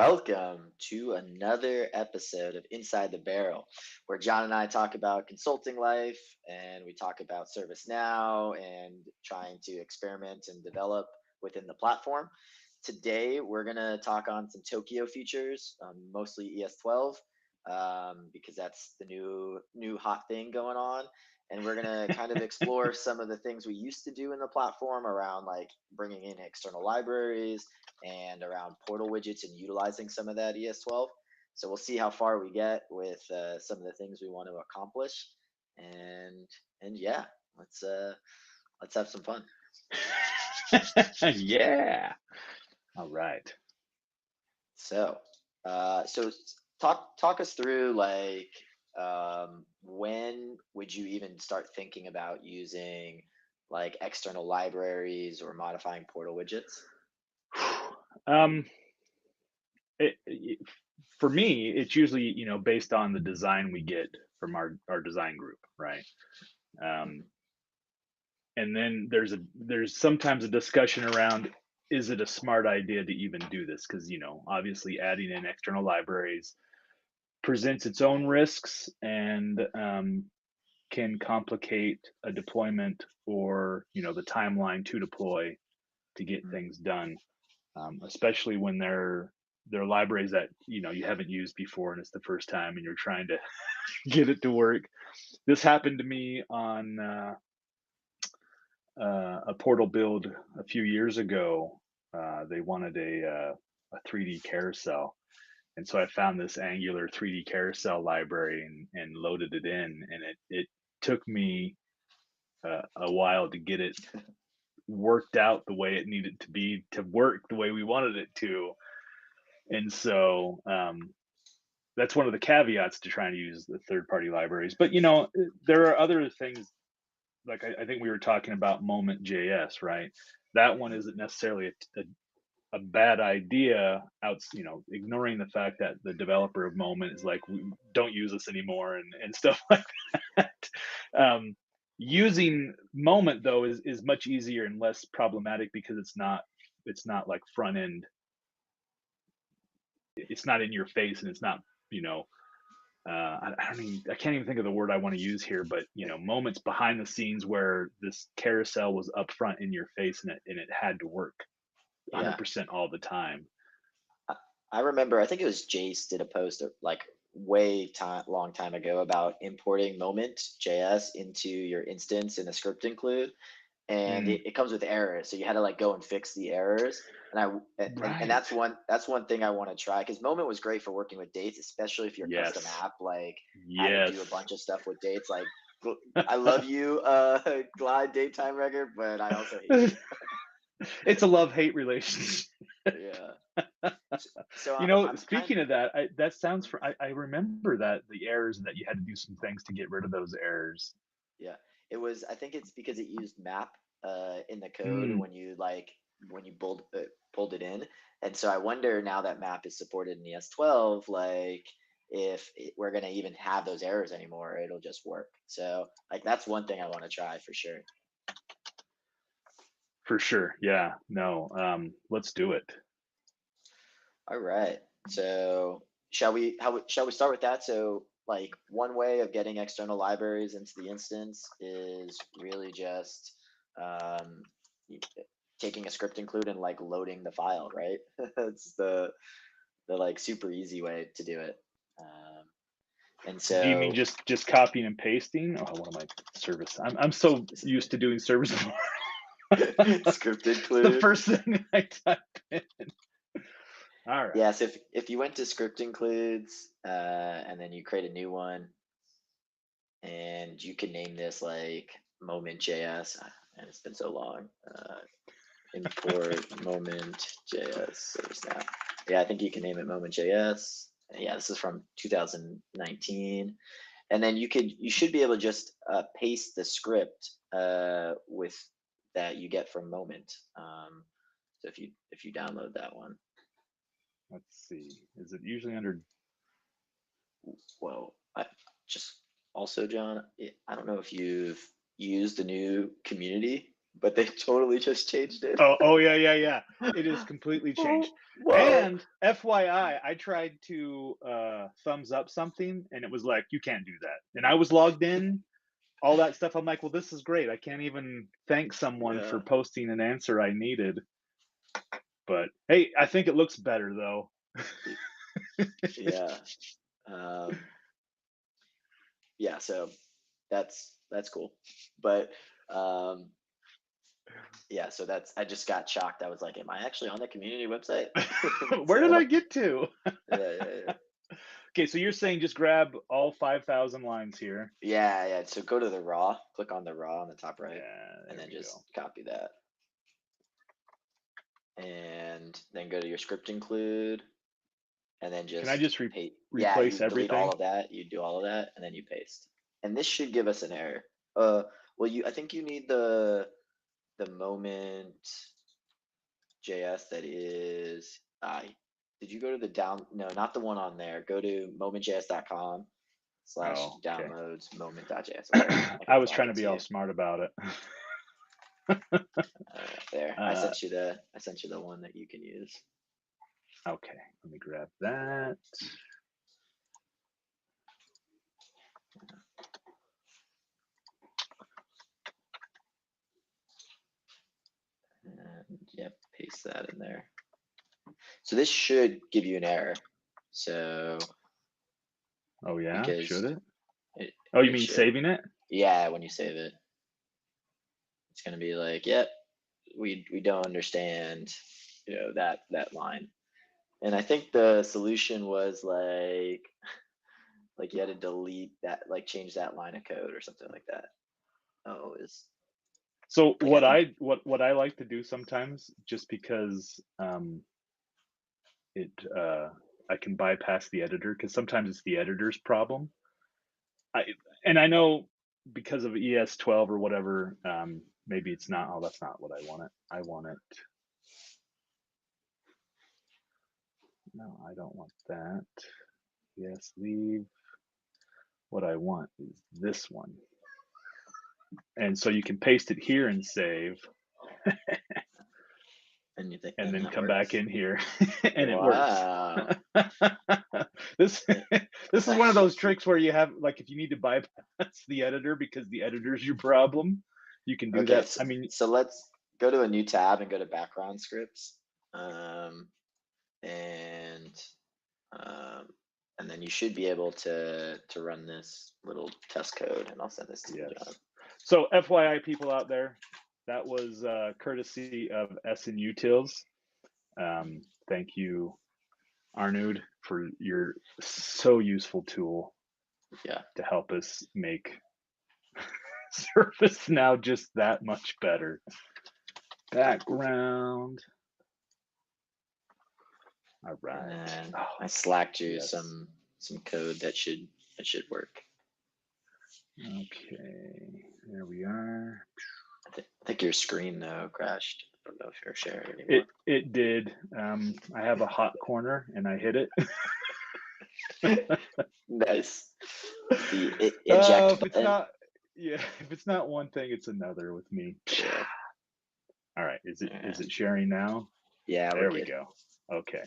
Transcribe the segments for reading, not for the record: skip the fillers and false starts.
welcome to another episode of Inside the Barrel, where John and I talk about consulting life and we talk about ServiceNow and trying to experiment and develop within the platform. Today, we're going to talk on some Tokyo features, mostly ES12, because that's the new hot thing going on. And we're going to kind of explore some of the things we used to do in the platform around like bringing in external libraries and around portal widgets and utilizing some of that ES12. So we'll see how far we get with some of the things we want to accomplish, and yeah, let's have some fun. Yeah. All right. So talk us through like when would you even start thinking about using like external libraries or modifying portal widgets? Um, for me, it's usually based on the design we get from our design group, right? Um, and then there's sometimes a discussion around, is it a smart idea to even do this? Because obviously adding in external libraries presents its own risks and can complicate a deployment or the timeline to deploy to get things done, especially when they're libraries that you haven't used before and it's the first time and you're trying to get it to work. This happened to me on a portal build a few years ago. They wanted a 3D carousel, and so I found this Angular 3D carousel library and loaded it in, and it took me a while to get it worked out the way it needed to be to work the way we wanted it to. And so that's one of the caveats to trying to use the third party libraries. But there are other things, like I think we were talking about Moment.js, right? That one isn't necessarily a bad idea, ignoring the fact that the developer of Moment is like, we don't use this anymore and stuff like that. Using Moment though is much easier and less problematic because it's not like front end. It's not in your face, and it's not I can't even think of the word I want to use here, but moments behind the scenes where this carousel was up front in your face, and it had to work Yeah. 100% all the time. I remember, I think it was Jace did a post like long time ago about importing Moment.js into your instance in a script include, and it comes with errors, so you had to like go and fix the errors. And Right. that's one thing I want to try, because Moment was great for working with dates, especially if your custom Yes. app like had to do a Yes. bunch of stuff with dates. Like, I love you, Glide daytime record, but I also hate you. It's a love-hate relationship. Yeah. So I'm kind Speaking of that, that sounds for I remember that the errors, that you had to do some things to get rid of those errors. Yeah, it was. I think it's because it used map in the code Mm, when you pulled it in, and so I wonder now that map is supported in ES12, like if we're gonna even have those errors anymore, it'll just work. So like that's one thing I want to try for sure. for sure. Yeah. No. Let's do it. All right. So shall we start with that? So like one way of getting external libraries into the instance is really just um, y- taking a script include and like loading the file, right? That's the like super easy way to do it. Um, and Do you mean so just copying and pasting? Oh, what am I service? I'm so used to doing service. script It's the include. first thing I type in. All right. Yes, if you went to script includes and then you create a new one, and you can name this like Moment.js. And it's been so long. Import Moment.js service now. Yeah, I think you can name it Moment.js. Yeah, this is from 2019. And then you should be able to just paste the script with that you get from Moment. So if you download that one. Let's see. Is it usually under? Whoa, I just also, John, I don't know if you've used the new community, but they totally just changed it. Oh yeah. It is completely changed. Whoa. And FYI, I tried to thumbs up something and it was like, you can't do that. And I was logged in, all that stuff. I'm like, well, this is great. I can't even thank someone for Yeah. posting an answer I needed. But hey, I think it looks better though. Yeah. Yeah, so that's cool. But yeah, so I just got shocked. I was like, am I actually on the community website? Where did So, I get to? yeah. Okay, so you're saying just grab all 5,000 lines here. Yeah. So go to the raw, click on the raw on the top right, Yeah, and there then we just go. copy that. And then go to your script include, and then Can I just just paste. Yeah, replace you delete all everything? of that. You do all of that, and then you paste. And this should give us an error. Well, I think you need the moment JS that is. Did you go to the down? No, not the one on there. Go to momentjs.com Oh, / okay. downloads moment.js. Okay, I I can was drop trying to it be to all you. smart about it. There, I Uh, sent you the one that you can use. okay, let me grab that. And yep, paste that in there. So this should give you an error. So Oh yeah, because should it? Oh, you it mean should. saving it? Yeah, when you save it, it's gonna be like, yep, we don't understand, that line. And I think the solution was like you had to delete that, like change that line of code or something like that. Oh, is So like I think what I like to do sometimes, just because it I can bypass the editor, because sometimes it's the editor's problem. I and I know because of ES12 or whatever, maybe it's not. Oh, that's not what I want it. I want it. No, I don't want that. Yes, leave. What I want is this one. And so you can paste it here and save, and you think and then then that come back works. in here and it works. Wow. this this is one of those tricks where you have, like, if you need to bypass the editor because the editor's your problem, you can do Okay, that. I mean, so let's go to a new tab and go to background scripts. And then you should be able to run this little test code, and I'll send this to you, yes. John. So FYI, people out there, that was courtesy of S&U Tills. Thank you, Arnud, for your so useful tool. Yeah. To help us make ServiceNow just that much better. Background. All right. And then Oh, I slacked you yes. some code that should work. Okay, there we are. I think your screen though crashed. I don't know if you're sharing anymore. It did. I have a hot corner and I hit it. Nice. The eject if button. it's not, yeah, if it's not one thing, it's another with me. Yeah. All right, is it sharing now? Yeah, There we're we good. go. Okay.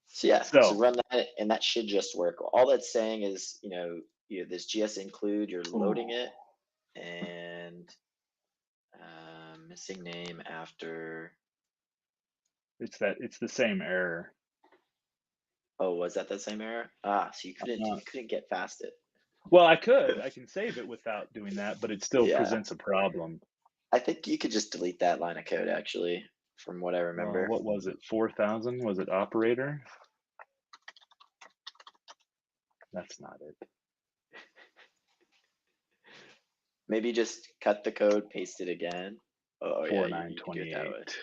So yeah, So run that, and that should just work. All that's saying is, this GS include, you're loading it, and missing name after. it's the same error. Oh, was that the same error? So you couldn't get past it. Well, I can save it without doing that, but it still Yeah. presents a problem. I think you could just delete that line of code, actually, from what I remember. What was it? 4,000? Was it operator? That's not it. Maybe just cut the code, paste it again. Oh yeah, you can do it that way. 4928.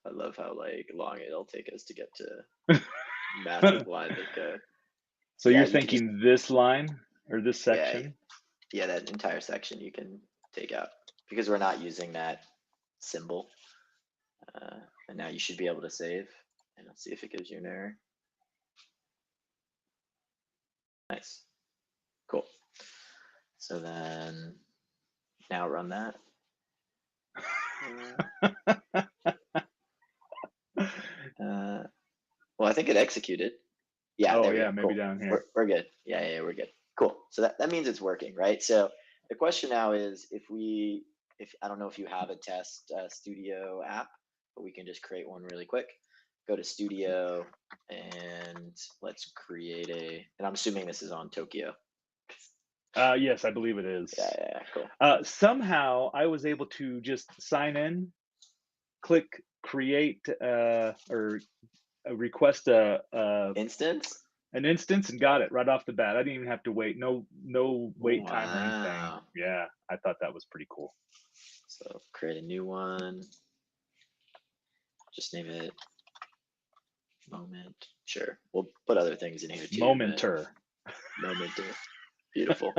I love how long it'll take us to get to massive lines of code. So Yeah, you're you can thinking this line or this Yeah, section? yeah, that entire section you can take out because we're not using that symbol. And now you should be able to save, and let's see if it gives you an error. Nice, cool. So then now run that. Well, I think it executed. Yeah, Oh there we yeah, go. maybe Cool. down here. We're good. Yeah, we're good. Cool. So that means it's working, right? So the question now is if I don't know if you have a test studio app, but we can just create one really quick. Go to studio and let's create and I'm assuming this is on Tokyo. Yes, I believe it is. Yeah, cool. Somehow I was able to just sign in, click create or request Instance? an instance, and got it right off the bat. I didn't even have to wait. No wait time or anything. Wow. Yeah, I thought that was pretty cool. So create a new one. Just name it Moment. Sure. We'll put other things in here too. Momenter. Momenter. Beautiful.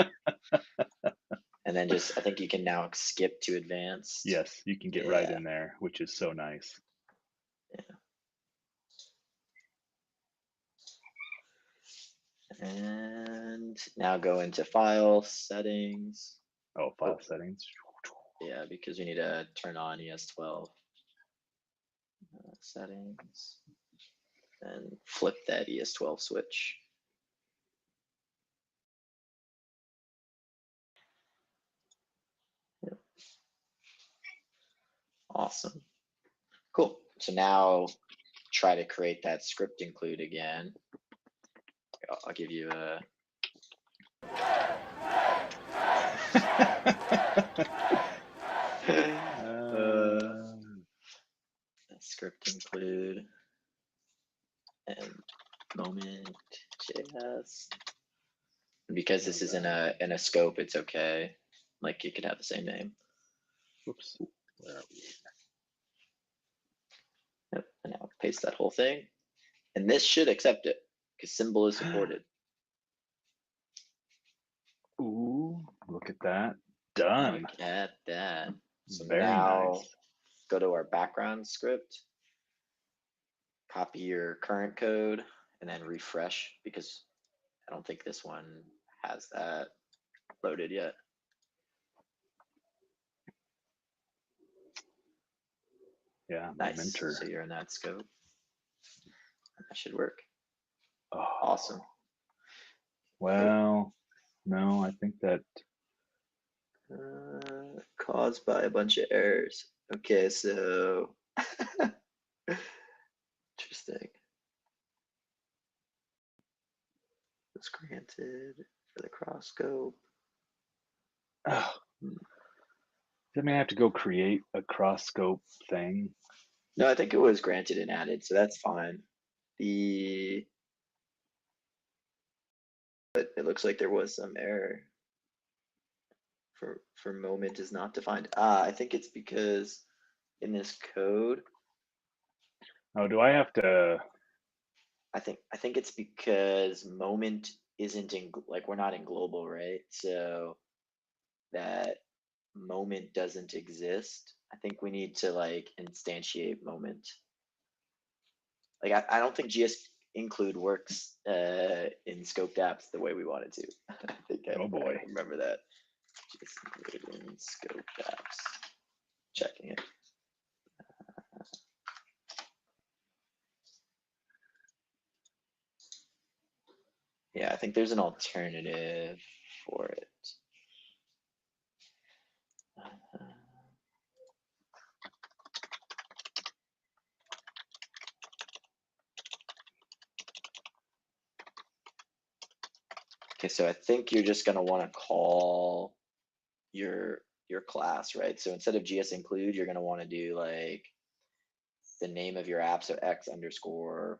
And then just, I think you can now skip to advanced. Yes, you can get right in there, which is so nice. Yeah. And now go into file settings. Oh, file settings. Yeah, because we need to turn on ES12 settings and flip that ES12 switch. Yep. Awesome. Cool. So now try to create that script include again. I'll give you a script include and moment JS. Because this is in a scope, it's okay. Like you could have the same name. Whoops. Where are we? Yep. And now paste that whole thing. And this should accept it because symbol is supported. Ooh, look at that. Done. Look at that. So very now nice. Go to our background script, copy your current code, and then refresh because I don't think this one has that loaded yet. Yeah, nice. Momenter. So you're in that scope. That should work. Oh, awesome. Well, no, I think that caused by a bunch of errors. Okay, so interesting. Was granted for the cross scope. Oh. Does I have to go create a cross scope thing? No, I think it was granted and added, so that's fine. But it looks like there was some error. For moment is not defined. I think it's because in this code. Oh, do I have to? I think it's because moment isn't in, like, we're not in global, right? So that moment doesn't exist. I think we need to like instantiate moment. Like I don't think GS include works in scoped apps the way we wanted to. I think I remember that. GS include in scoped apps. Checking it. Yeah, I think there's an alternative for it. Okay, so I think you're just gonna want to call your class, right? So instead of GS include, you're gonna want to do like the name of your app, so X underscore.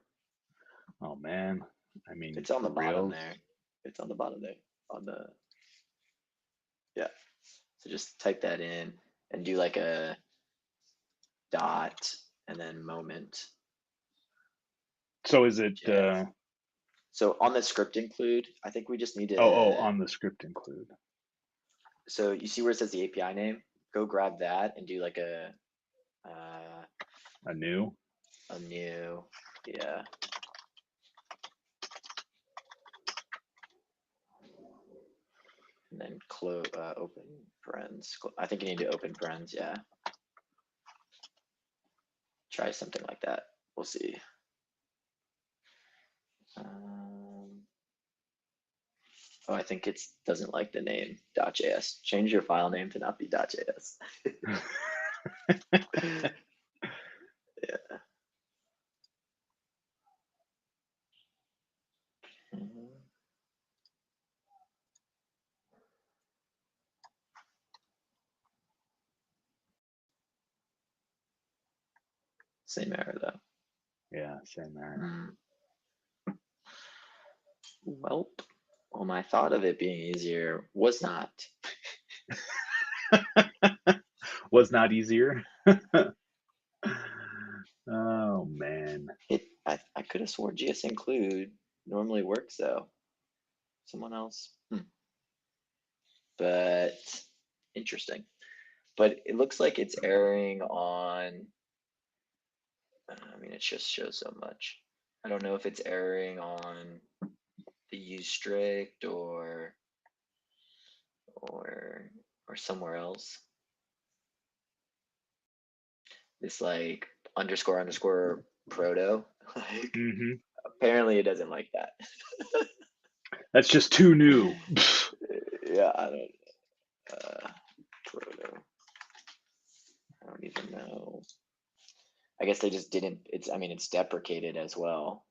Oh man, I mean, it's on the bottom there. It's on the bottom there. On the yeah. So just type that in and do like a dot and then moment. So is it? So on the script include, I think we just need to. Oh, on the script include. So you see where it says the API name? Go grab that and do like a A new? A new, yeah. And then close, open parens. I think you need to open parens, yeah. Try something like that. We'll see. Oh, I think it doesn't like the name .js. Change your file name to not be .js. Yeah. Same error though. Yeah, same error. Well, my thought of it being easier was not. Was not easier. Oh man. I could have swore GS include normally works though. Someone else. But interesting. But it looks like it's erroring on. I mean, it just shows so much. I don't know if it's erroring on the use strict or somewhere else. This like underscore proto. Like, apparently it doesn't like that. That's just too new. Yeah, I don't. Proto. I don't even know. I guess they just didn't. I mean, it's deprecated as well.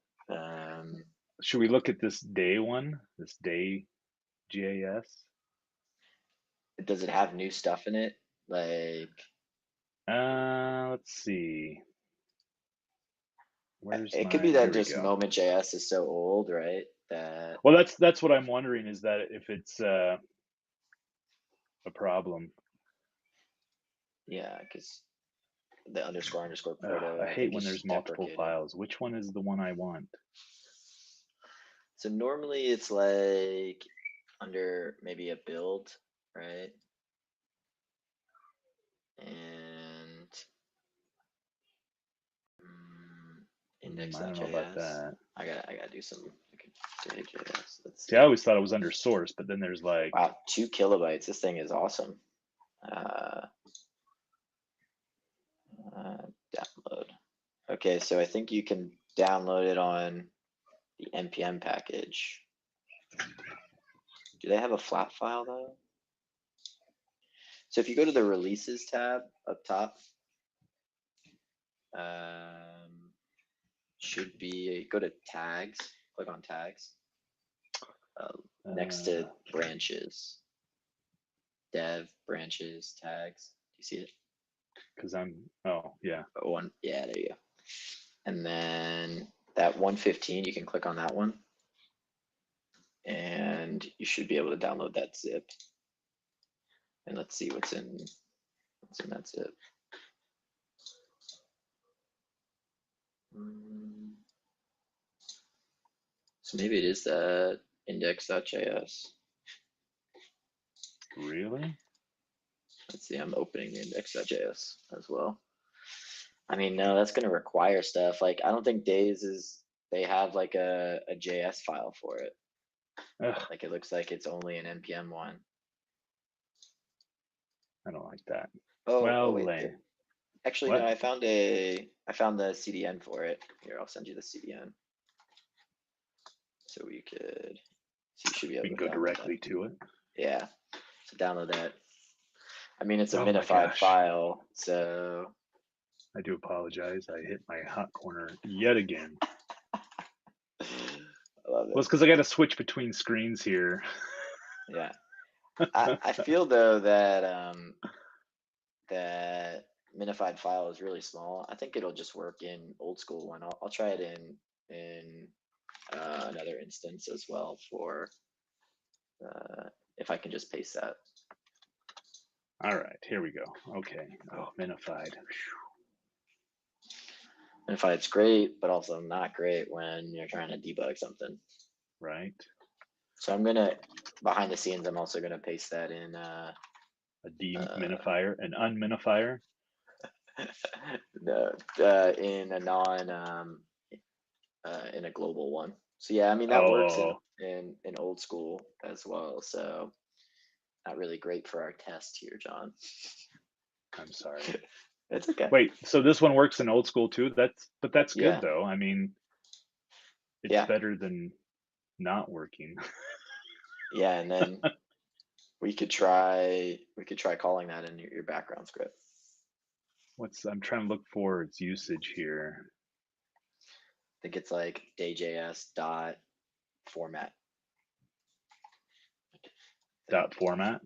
Should we look at this day one? This day GAS? Does it have new stuff in it? Like, let's see. Where's it could my? be that Here we just go. Moment.js is so old, right? That. Well, that's what I'm wondering, is that if it's a problem. Yeah, because the underscore proto. I hate think when it's there's just multiple deprecated. files. Which one is the one I want? So normally it's like under maybe a build, right? And index.js. I don't know about that. I gotta do some JS. Let's see. See, I always thought it was under source, but then there's like, wow, 2 kilobytes. This thing is awesome. Download. Okay, so I think you can download it on the npm package. Do they have a flat file though? So if you go to the releases tab up top, should be go to tags, click on tags, next to branches, dev branches tags. Do you see it? because oh yeah. Yeah, there you go. And then that 115, you can click on that one, and you should be able to download that zip. And let's see what's in that zip. So maybe it is that index.js. Really? Let's see, I'm opening the index.js as well. I mean, no, that's going to require stuff. Like, I don't think they have like a JS file for it. Ugh. Like, it looks like it's only an npm one. I don't like that. Oh, well, wait. Actually, what? no, I found the CDN for it. Here, I'll send you the CDN. So you should be able to go directly to it. Yeah, so download that. I mean, it's a Oh minified file, so. I do apologize. I hit my hot corner yet again. I love it. Well, it's because I got to switch between screens here. Yeah, I feel though that that minified file is really small. I think it'll just work in old school one. I'll try it in another instance as well for if I can just paste that. All right, here we go. Okay. Oh, minified. Minified's great, but also not great when you're trying to debug something. Right. So I'm gonna, behind the scenes, I'm also gonna paste that in a deminifier, an unminifier. No, in a in a global one. So yeah, I mean that works Oh, in old school as well. So not really great for our test here, John. I'm sorry. It's okay. Wait, so this one works in old school too? That's good Yeah, though. I mean, it's yeah, better than not working. yeah. And then we could try calling that in your background script. I'm trying to look for its usage here. I think it's like dayjs dot format. I Dot think. format.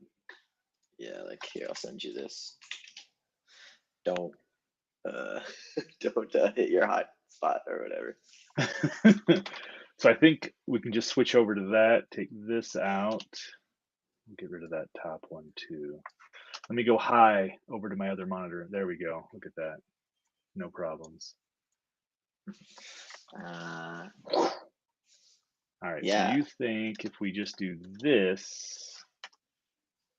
Yeah, like here, I'll send you this. Don't uh don't hit your hot spot or whatever. So I think we can just switch over to that, take this out, get rid of that top one too. Let me go high over to my other monitor. There we go. Look at that. No problems. Uh, All right. So yeah, you think if we just do this,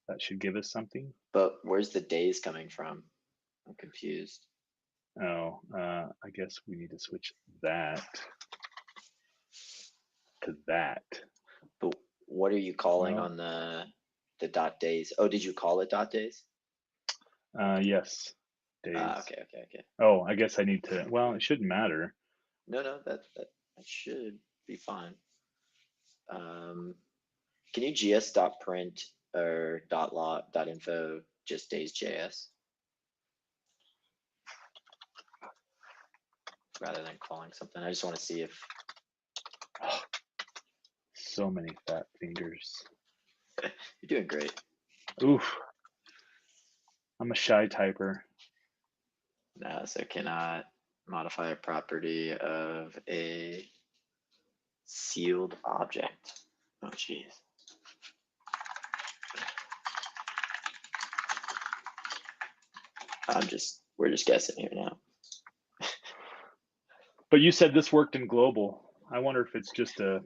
that should give us something? but where's the days coming from? I'm confused. Oh, I guess we need to switch that to that. But what are you calling Well, on the dot days? Oh, did you call it dot days? yes, days. Okay. Oh, I guess I need to, well, it shouldn't matter. No, that should be fine. Can you gs dot print or dot log dot info just days JS rather than calling something? I just want to see if Oh, so many fat fingers. you're doing great. Oof, I'm a shy typer. No, so cannot modify a property of a sealed object. Oh, geez. We're just guessing here now. But you said this worked in global. I wonder if it's just a,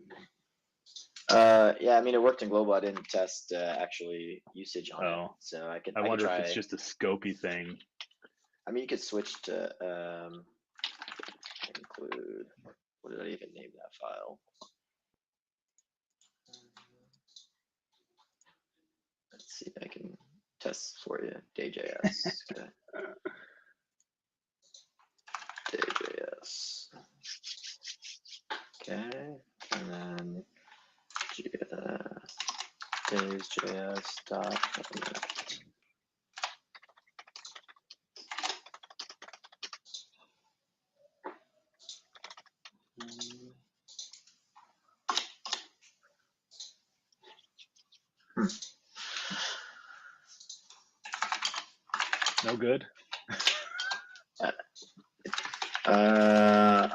Yeah, I mean, it worked in global. I didn't test actually usage on it, oh, so I I could wonder if it's try. just a scopy thing. I mean, you could switch to include. What did I even name that file? Let's see if I can test for you. Day.js. Okay. Day.js. Okay, and then days.js dot. No good.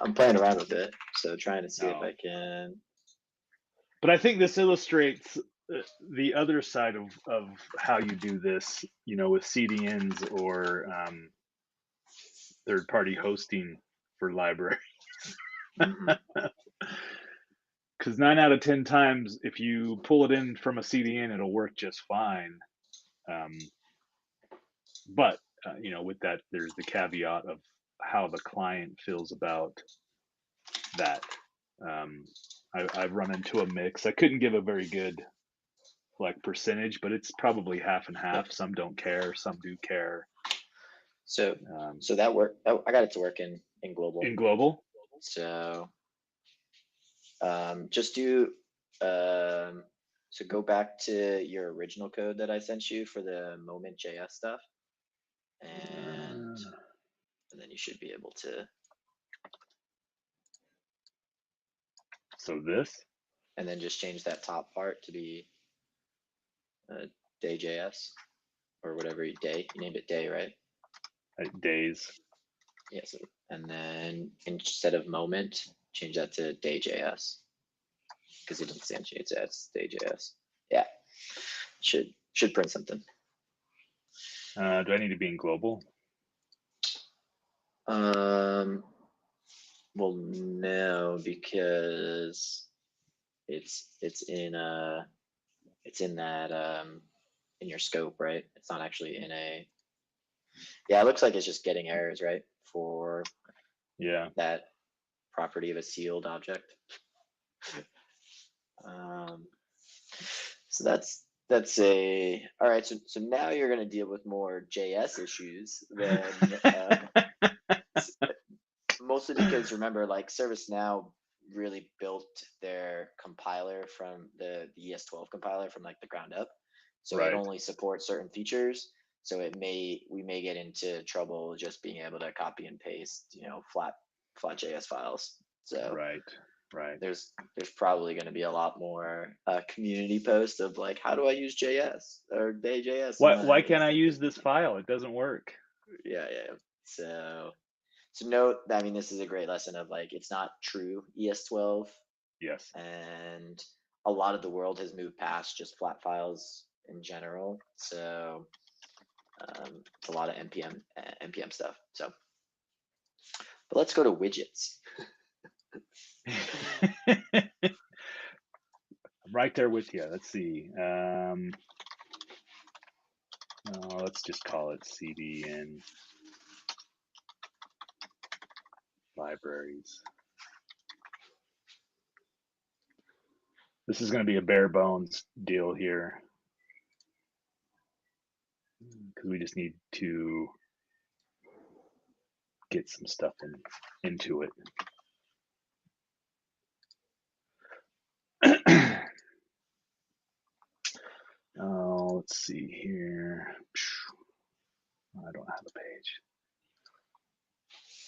I'm playing around with it, so trying to see if No. I can. But I think this illustrates the other side of how you do this, with CDNs or third party hosting for library. Mhm. Because 9 out of 10 times, if you pull it in from a CDN, it'll work just fine. Um, but with that, there's the caveat of how the client feels about that. Um, I've run into a mix. I couldn't give a very good percentage, but it's probably half and half. Some don't care, some do care. So Um, so that worked. I got it to work in global. in global, So just do so go back to your original code that I sent you for the moment.js stuff, and uh, and then you should be able to, so this and then just change that top part to be day.js or whatever day you named it, day, right? days. Yes. And then instead of moment, change that to day.js because it didn't stand change that. It's day.js. Yeah, should print something. Do I need to be in global? Well, no, because it's in it's in that in your scope, right? It's not actually in a Yeah, it looks like it's just getting errors, right? For Yeah. that property of a sealed object. So that's a all right. So now you're going to deal with more JS issues than mostly because remember, like ServiceNow really built their compiler from the ES12 compiler from like the ground up, so it Right. only supports certain features. So we may get into trouble just being able to copy and paste, flat JS files. So Right. there's probably going to be a lot more community posts of like, how do I use JS or JS in Why my can't I instance? use this file? It doesn't work. Yeah. So note that, I mean, this is a great lesson of like, it's not true ES12, Yes. and a lot of the world has moved past just flat files in general. So it's a lot of npm stuff. So, but let's go to widgets. I'm right there with you. Let's see. Let's just call it CDN libraries. This is going to be a bare bones deal here because we just need to get some stuff into it. Let's see here. I don't have a page.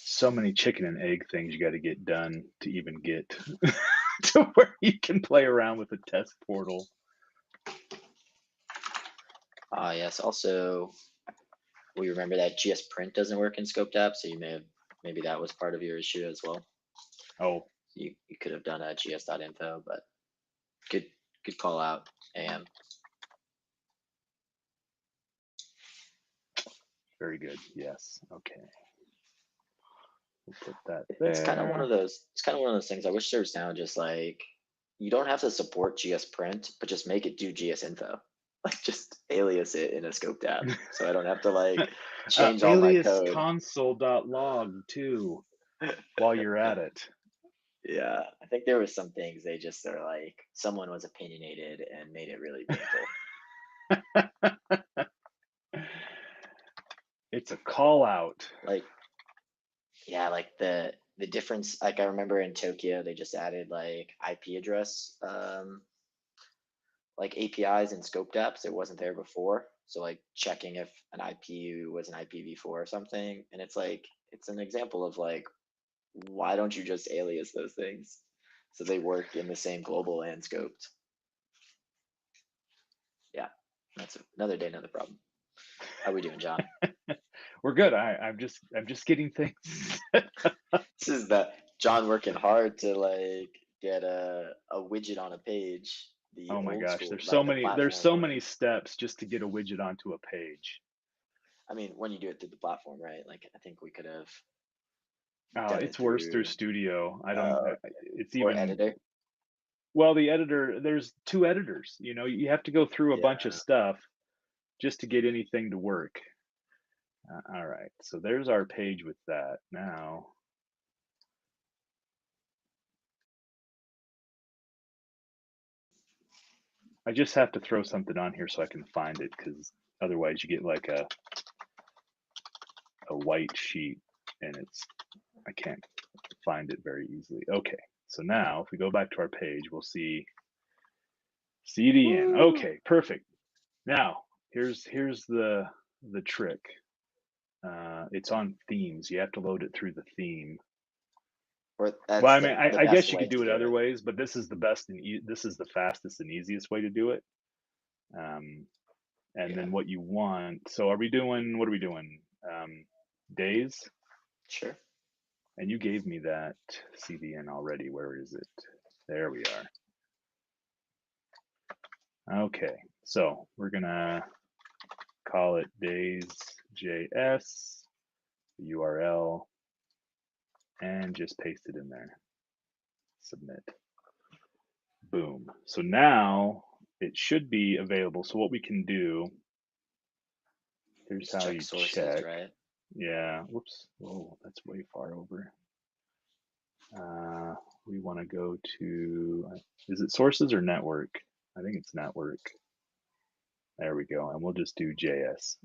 So many chicken and egg things you got to get done to even get to where you can play around with the test portal. Yes. Also, we remember that GS print doesn't work in scoped app, so maybe that was part of your issue as well. Oh, You could have done a gs.info, but good call out, AM. very good. Yes. Okay. We'll put that there. It's kind of one of those things. I wish ServiceNow just like, you don't have to support GS print, but just make it do GS info. Like just alias it in a scoped app, so I don't have to like change all my alias code. console.log too while you're at it. Yeah, I think there was some things they just are like, someone was opinionated and made it really painful. It's a call out. Like, yeah, like the difference. Like I remember in Tokyo, they just added like IP address, like APIs and scoped apps. It wasn't there before. So like checking if an IP was an IPv4 or something, and it's like, it's an example of like, why don't you just alias those things so they work in the same global and scoped? Yeah, that's another day, another problem. How we doing, John? We're good. I'm just getting things. This is the John working hard to like get a widget on a page. The Oh my old gosh, school, there's like so the many platform way. steps just to get a widget onto a page. I mean, when you do it through the platform, right? Like I think we could have Oh, done it it's worse through through Studio. I don't. It's or even. editor. Well, the editor. There's two editors. You have to go through a bunch of Yeah. stuff just to get anything to work. All right, so there's our page with that. Now, I just have to throw something on here so I can find it, because otherwise you get like a white sheet and I can't find it very easily. Okay, so now if we go back to our page, we'll see CDN. Woo! Okay, perfect. Now here's the trick. It's on themes. You have to load it through the theme. Or Well, that's I mean, the I best guess you way could to do it do other it. ways, but this is the best and this is the fastest and easiest way to do it. And Yeah. then what you want. So what are we doing? Days? Sure. And you gave me that CDN already. Where is it? There we are. Okay, so we're gonna call it days.js, URL, and just paste it in there. Submit. Boom. So now it should be available. So what we can do Here's Just how check you sources, check. right? Yeah. Whoops. Oh, that's way far over. We want to go to, is it sources or network? I think it's network. There we go. And we'll just do JS.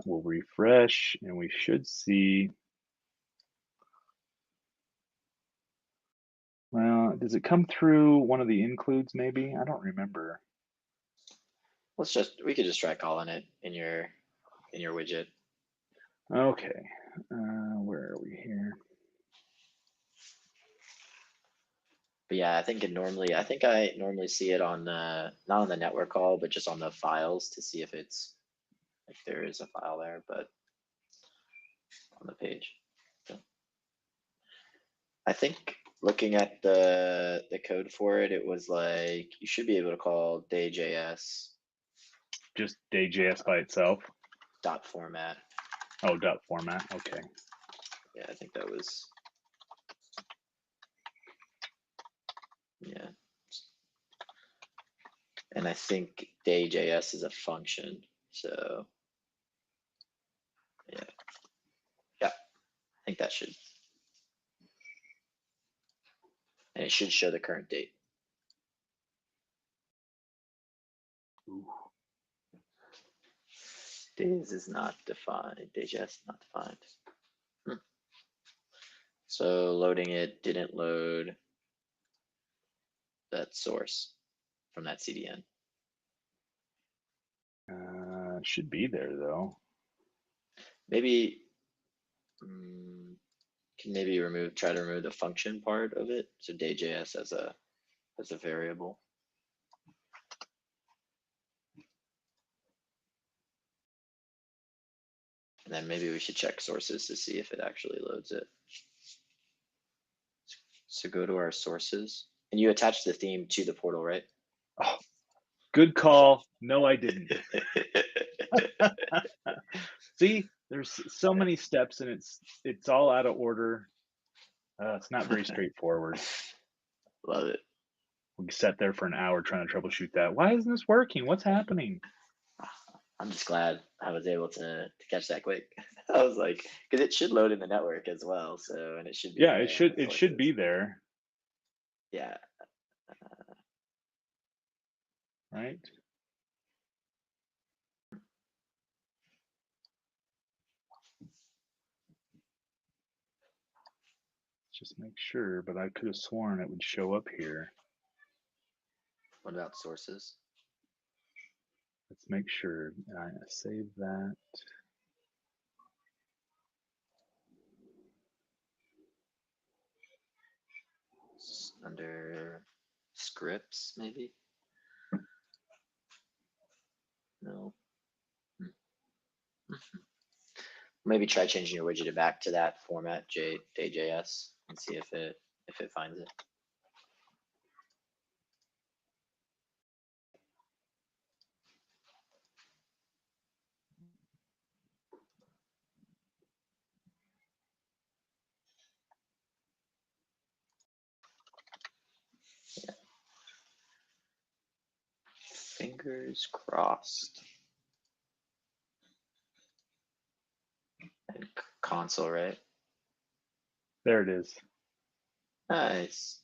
We'll refresh and we should see, well, does it come through one of the includes maybe? I don't remember. We could just try calling it in your widget. Okay. Where are we here? But yeah, I think I normally see it on the, not on the network call, but just on the files to see if there is a file there, but on the page. So I think looking at the code for it, it was like, you should be able to call day.js Just day.js by itself? dot format. Oh, dot format. Okay. Yeah, I think that was, yeah. And I think day.js is a function. So yeah. I think that should, and it should show the current date. Ooh. Days is not defined. Day.js is not defined. So loading it didn't load that source from that CDN. Should be there though. Maybe can maybe try to remove the function part of it. So day.js as a variable. And then maybe we should check sources to see if it actually loads it. So go to our sources, and you attach the theme to the portal, right? Oh, good call. No, I didn't. See, there's so many steps and it's all out of order. It's not very straightforward. Love it. We sat there for an hour trying to troubleshoot that. Why isn't this working? What's happening? I'm just glad I was able to catch that quick. I was like, because it should load in the network as well. So, and it should be. Yeah, it should be there. Yeah. Right. Just make sure, but I could have sworn it would show up here. What about sources? Let's make sure. I save that. Under scripts, maybe? No. Maybe try changing your widget back to that format, day.js, and see if it finds it. Yeah. Fingers crossed. And console, right? There it is. Nice.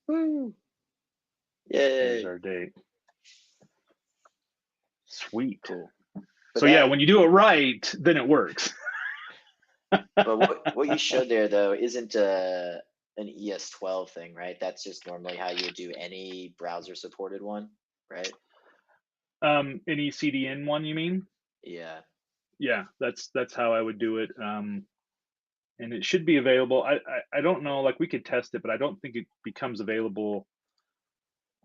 Woo. Yay. There's our date. Sweet. Cool. So yeah, when you do it right, then it works. But what you showed there though isn't an ES12 thing, right? That's just normally how you would do any browser supported one, right? Any CDN one, you mean? Yeah. Yeah, that's how I would do it. And it should be available. I don't know, like we could test it, but I don't think it becomes available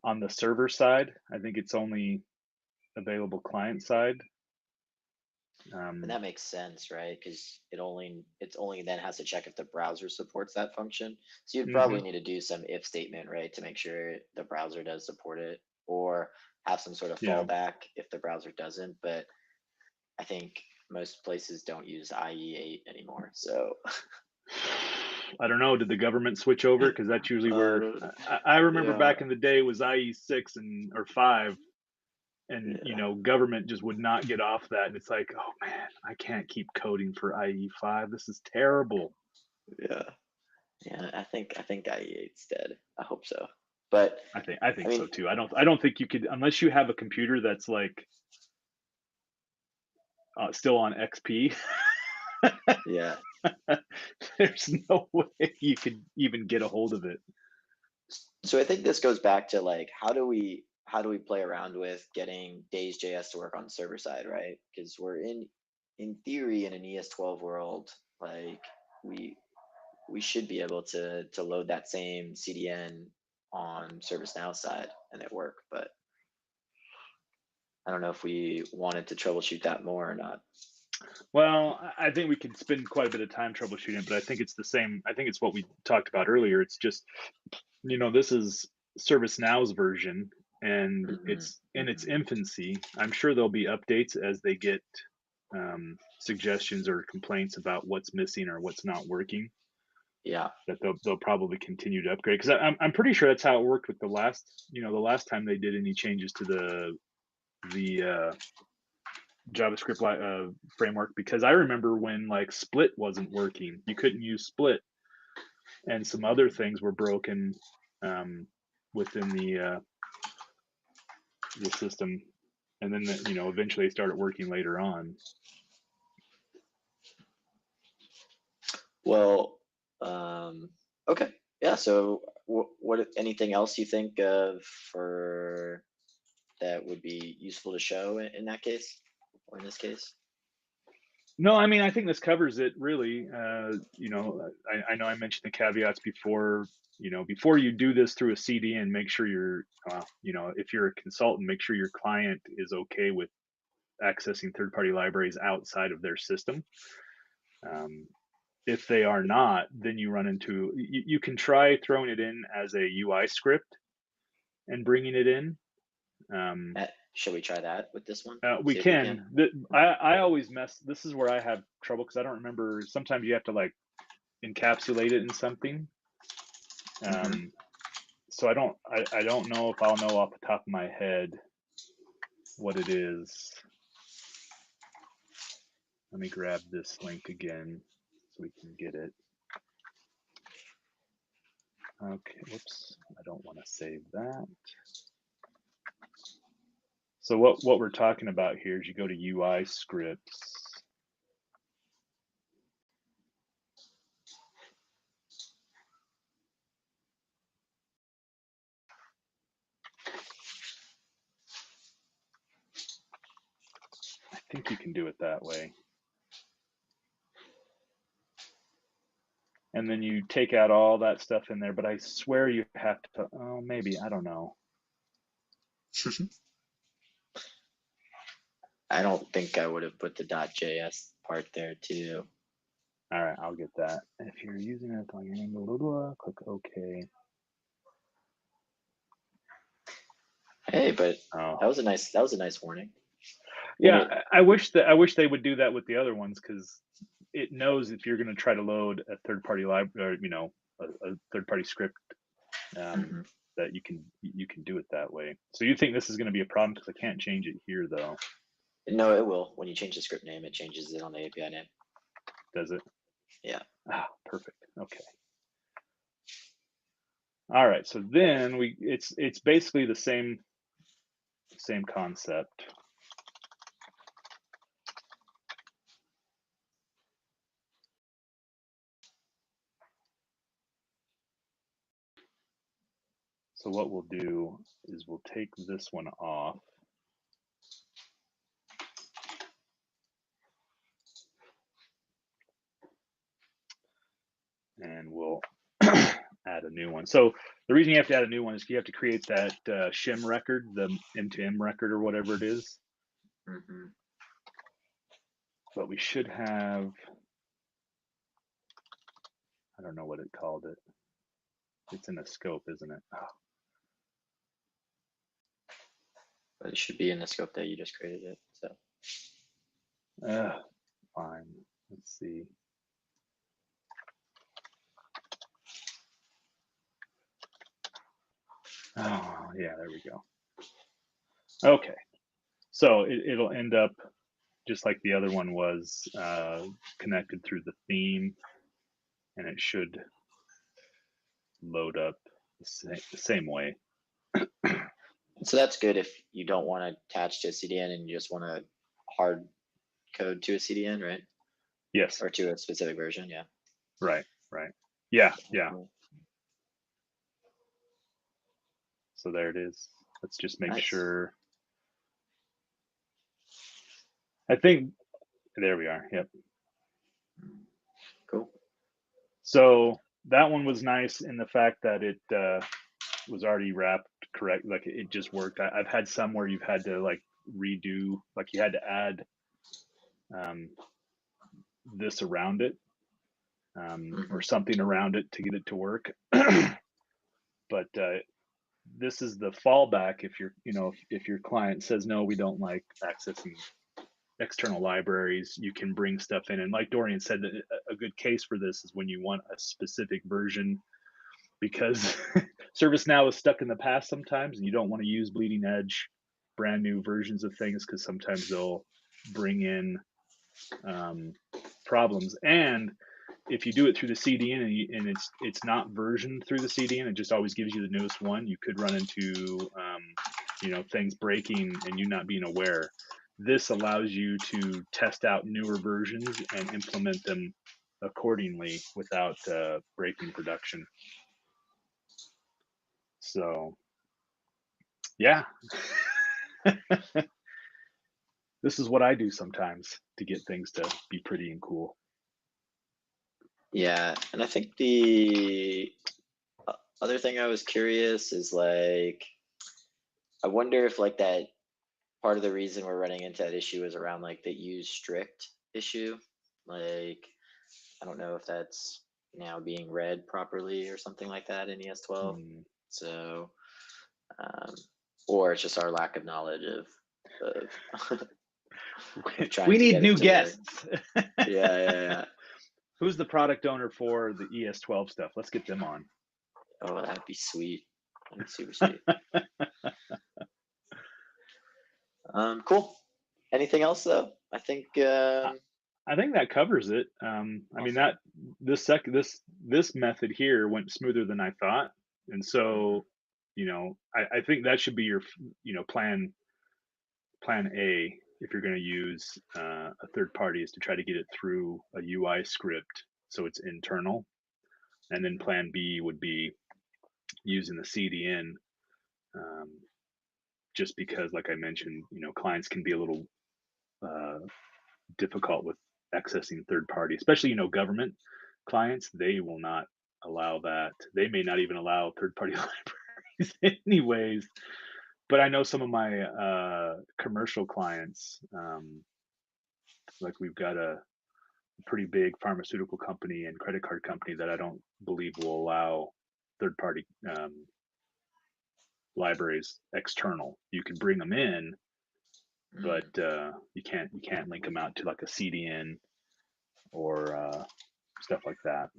on the server side. I think it's only available client side. And that makes sense, right? Because it's only then has to check if the browser supports that function. So you'd probably need to do some if statement, right, to make sure the browser does support it, or have some sort of fallback if the browser doesn't. But I think most places don't use IE8 anymore. So I don't know. Did the government switch over? Because that's usually where I remember back in the day it was IE6 or 5. and Yeah. government just would not get off that, and it's like, oh man, I can't keep coding for IE5. This is terrible. Yeah. Yeah. I think IE8's dead. I hope so. But I I think so mean, too. I don't think you could, unless you have a computer that's like still on XP. yeah. There's no way you could even get a hold of it. So I think this goes back to like how do we play around with getting Days.js to work on the server side, right? Because we're in theory in an ES12 world, like we we should be able to load that same CDN on ServiceNow side and it work, but I don't know if we wanted to troubleshoot that more or not. Well, I think we could spend quite a bit of time troubleshooting it, but I think it's the same. I think it's what we talked about earlier. It's just, this is ServiceNow's version, and Hmm. it's in its Hmm. infancy. I'm sure there'll be updates as they get suggestions or complaints about what's missing or what's not working. Yeah. That they'll probably continue to upgrade, because I'm pretty sure that's how it worked with the last time they did any changes to the JavaScript framework, because I remember when like Split wasn't working, you couldn't use Split, and some other things were broken um, within the system, and then eventually it started working later on. Well, okay. Yeah. So, what anything else you think of for that would be useful to show in that case, or in this case? No, I mean, I think this covers it really. I know I mentioned the caveats before. Before you do this through a CDN, make sure if you're a consultant, make sure your client is okay with accessing third-party libraries outside of their system. If they are not, then you run into, you can try throwing it in as a UI script and bringing it in. Should we try that with this one? We See if we can. can. I always mess. This is where I have trouble because I don't remember. Sometimes you have to like encapsulate it in something. Hmm. So I don't know if I'll know off the top of my head what it is. Let me grab this link again so we can get it. Okay, whoops, I don't want to save that. So what we're talking about here is you go to UI scripts. I think you can do it that way. And then you take out all that stuff in there, but I swear you have to, oh, maybe, I don't know. I don't think I would have put the .js part there too. All right, I'll get that. If you're using it on your blah, blah, blah, click OK. Hey, but Oh, that was a nice warning. When yeah, it, I wish they would do that with the other ones, because it knows if you're going to try to load a third-party library, or a third-party script, mhm. that you can do it that way. So you think this is going to be a problem because I can't change it here though, No, it will. When you change the script name, it changes it on the API name. does it? Yeah. Ah, perfect. Okay. All right. So then it's basically the same concept. So what we'll do is we'll take this one off. And we'll add a new one. So the reason you have to add a new one is you have to create that shim record, the M2M record or whatever it is. Hmm. But we should have, I don't know what it called it. It's in a scope, isn't it? Oh. But it should be in the scope that you just created it. So Fine. Let's see. Oh, yeah, there we go. Okay. So it'll end up just like the other one was, connected through the theme, and it should load up the same way. So that's good if you don't want to attach to a CDN and you just want to hard code to a CDN, right? Yes. Or to a specific version, yeah. Right. Yeah. Cool. So there it is. Let's just make Nice. sure. I think there we are. Yep. Cool. So that one was nice in the fact that it was already wrapped correct. Like it just worked. I've had some where you've had to like redo, like you had to add this around it, or something around it to get it to work. But this is the fallback if you're, if your client says no, we don't like accessing external libraries, you can bring stuff in. And like Dorian said, that a good case for this is when you want a specific version, because ServiceNow is stuck in the past sometimes, and you don't want to use bleeding edge brand new versions of things, because sometimes they'll bring in problems. And if you do it through the CDN and it's not versioned through the CDN, it just always gives you the newest one, you could run into things breaking and you not being aware. This allows you to test out newer versions and implement them accordingly without breaking production. So yeah. This is what I do sometimes to get things to be pretty and cool. Yeah, and I think the other thing I was curious is like, I wonder if like that part of the reason we're running into that issue is around like the use strict issue. Like, I don't know if that's now being read properly or something like that in ES12. So, or it's just our lack of knowledge of we need new guests. Yeah. Who's the product owner for the ES12 stuff? Let's get them on. Oh, that'd be sweet. That'd be super sweet. Cool. Anything else though? I think that covers it. I mean, that this method here went smoother than I thought, and so I think that should be your plan A if you're going to use a third party, is to try to get it through a UI script so it's internal, and then plan B would be using the CDN. Just because, like I mentioned, clients can be a little difficult with accessing third party, especially government clients. They will not allow that. They may not even allow third party libraries anyways. But I know some of my commercial clients, like we've got a pretty big pharmaceutical company and credit card company that I don't believe will allow third party libraries external. You can bring them in, but you can't link them out to like a CDN or stuff like that.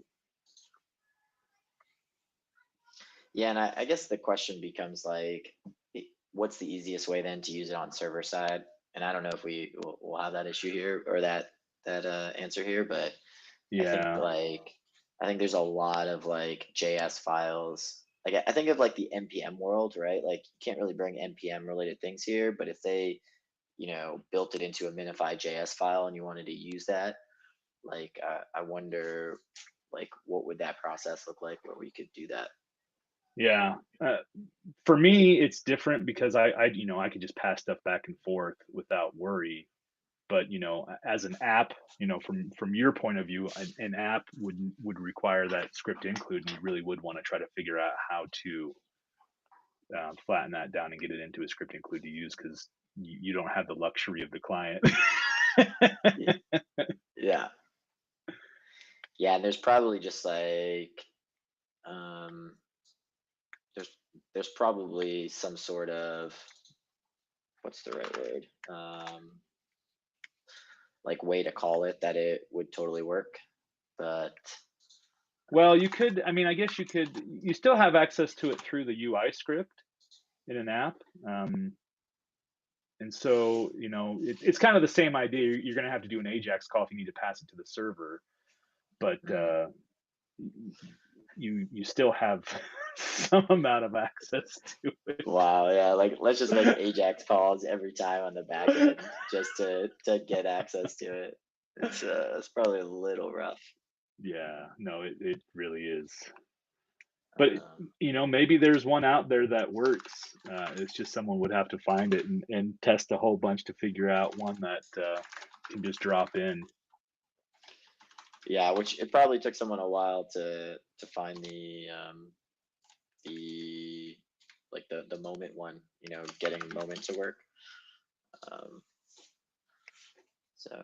Yeah, and I guess the question becomes like, what's the easiest way then to use it on server side? And I don't know if we'll have that issue here or that answer here, but Yeah. I think there's a lot of like JS files. Like I think of like the NPM world, right? Like you can't really bring NPM related things here, but if they, built it into a minified JS file and you wanted to use that, like I wonder, like what would that process look like where we could do that? Yeah. For me, it's different because I could just pass stuff back and forth without worry. But as an app, from your point of view, an app would require that script include, and you really would want to try to figure out how to flatten that down and get it into a script include to use, because you don't have the luxury of the client. Yeah. Yeah, and there's probably just like there's probably some sort of, what's the right word? Like way to call it that it would totally work. But well, you could, I mean, I guess you still have access to it through the UI script in an app. And so, it's kind of the same idea. You're going to have to do an Ajax call if you need to pass it to the server, but Mhm. you still have some amount of access to it. Wow, yeah, like let's just make Ajax calls every time on the back end just to get access to it. It's probably a little rough. Yeah, no, it really is. But Um, maybe there's one out there that works. It's just someone would have to find it and test a whole bunch to figure out one that can just drop in. yeah, which it probably took someone a while to find the like the moment one, getting moment to work. Um, so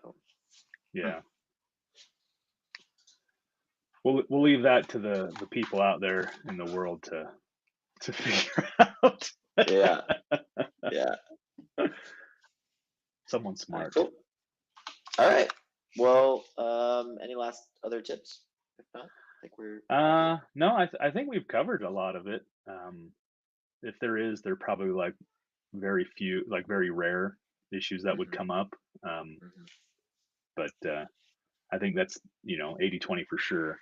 hmm. Yeah, we'll leave that to the people out there in the world to figure out. Yeah, yeah. Someone All right, smart. cool. All right. Well, any last other tips? If not, I think we're all good. No, I think we've covered a lot of it. If there is, they're probably like very few, like very rare issues that would Hmm. come up. Um, Hmm. but I think that's 80/20 for sure.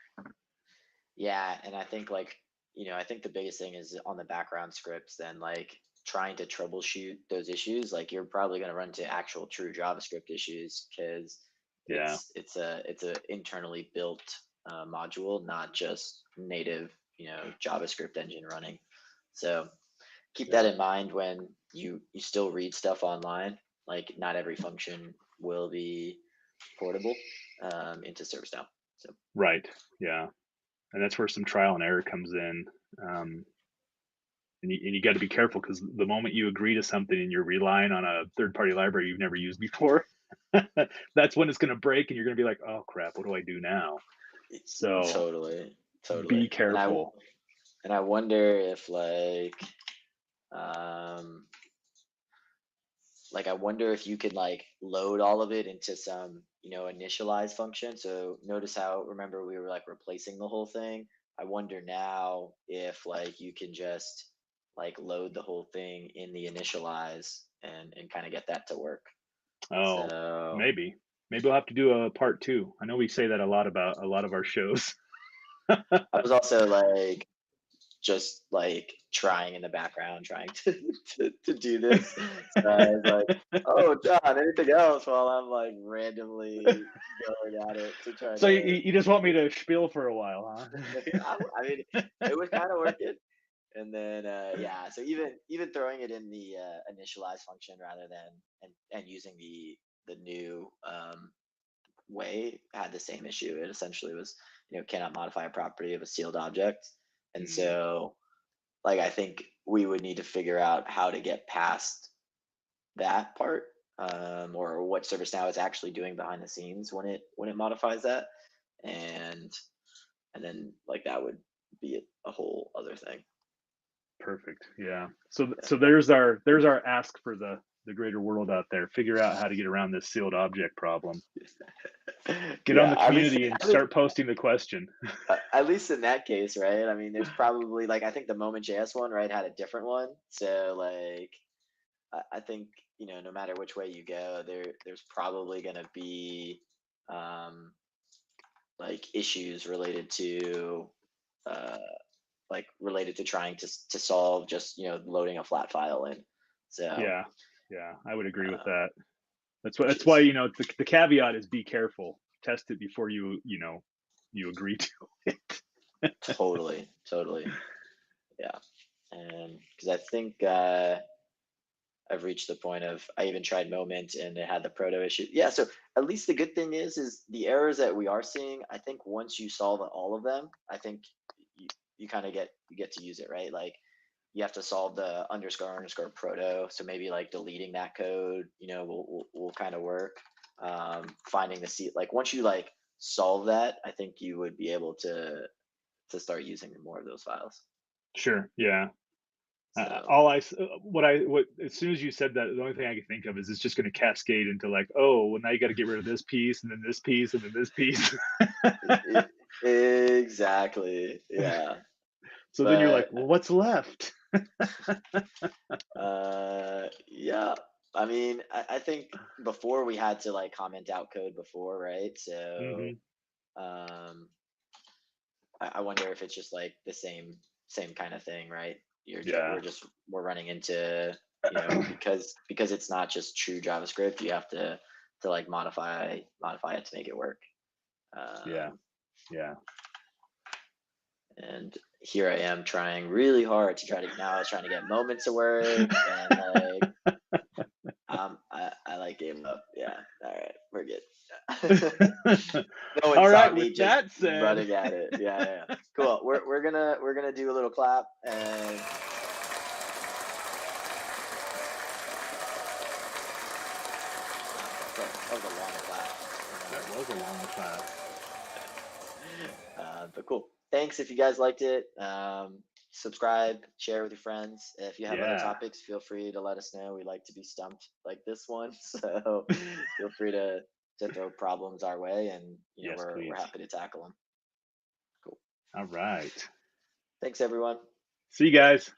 Yeah, and I think I think the biggest thing is on the background scripts, then like trying to troubleshoot those issues. Like you're probably going to run into actual true JavaScript issues because Yeah, it's a internally built module, not just native, JavaScript engine running. So keep that yeah, in mind when you still read stuff online. Like not every function will be portable into ServiceNow. So right. Yeah, and that's where some trial and error comes in. Um, and you got to be careful because the moment you agree to something and you're relying on a third party library you've never used before, that's when it's going to break, and you're going to be like, oh crap, what do I do now? So totally, be totally. careful. And I wonder if um I wonder if you could load all of it into some, initialize function. So notice how, remember, we were like replacing the whole thing. I wonder now if you can just load the whole thing in the initialize and kind of get that to work. Oh, So maybe we'll have to do a part two. I know we say that a lot about a lot of our shows. I was also just trying in the background, trying to do this. So I was like, "Oh, John, anything else?" While I'm randomly going at it to try So you, to. you just want me to spiel for a while, I mean, it was kind of working, and then yeah. So even throwing it in the initialize function rather than and using the new way had the same issue. It essentially was cannot modify a property of a sealed object, and huh? so I think we would need to figure out how to get past that part, or what ServiceNow is actually doing behind the scenes when it modifies that, and then that would be a whole other thing. Perfect. Yeah. So Yeah, so there's our ask for the greater world out there. Figure out how to get around this sealed object problem. Get on yeah. the community and start posting the question. At least in that case, right? I mean, there's probably I think the Moment.js one, right, had a different one. So I think no matter which way you go, there's probably going to be um, issues uh, related to trying to solve just loading a flat file in. So Yeah. Yeah, I would agree with um, that. That's why which that's why is the caveat is be careful. Test it before you agree to it. totally, yeah. And because I think I've reached the point of I even tried Moment and it had the proto issue. Yeah, so at least the good thing is the errors that we are seeing. I think once you solve all of them, I think you kind of get to use it, right? You have to solve the underscore proto. So maybe deleting that code, will kind of work. Finding the seat, once you solve that, I think you would be able to start using more of those files. Sure. Yeah. So All what as soon as you said that, the only thing I could think of is it's just going to cascade into like, oh, well, now you got to get rid of this piece and then this piece and then this piece. exactly, yeah. So then you're like, But well, what's left? yeah, I mean, I think before we had to like comment out code before, right? So Hmm. um, I wonder if it's just like the same kind of thing, right? Yeah. We're running into, because it's not just true JavaScript. You have to like modify it to make it work. Yeah. Um, Yeah. and here I am trying really hard to try to now I was trying to get moments to work, and like I like gave up. Yeah. All right, we're good. No one All saw right. me With just that said, running at it. Yeah, yeah, yeah. Cool. We're gonna do a little clap, and that was a long clap. that was a long clap. But cool. Thanks if you guys liked it. Subscribe, share with your friends. If you have other Yeah. topics, feel free to let us know. We like to be stumped like this one, so feel free to throw problems our way, and Yes, we're please. happy to tackle them. Cool. All right. Thanks, everyone. See you guys.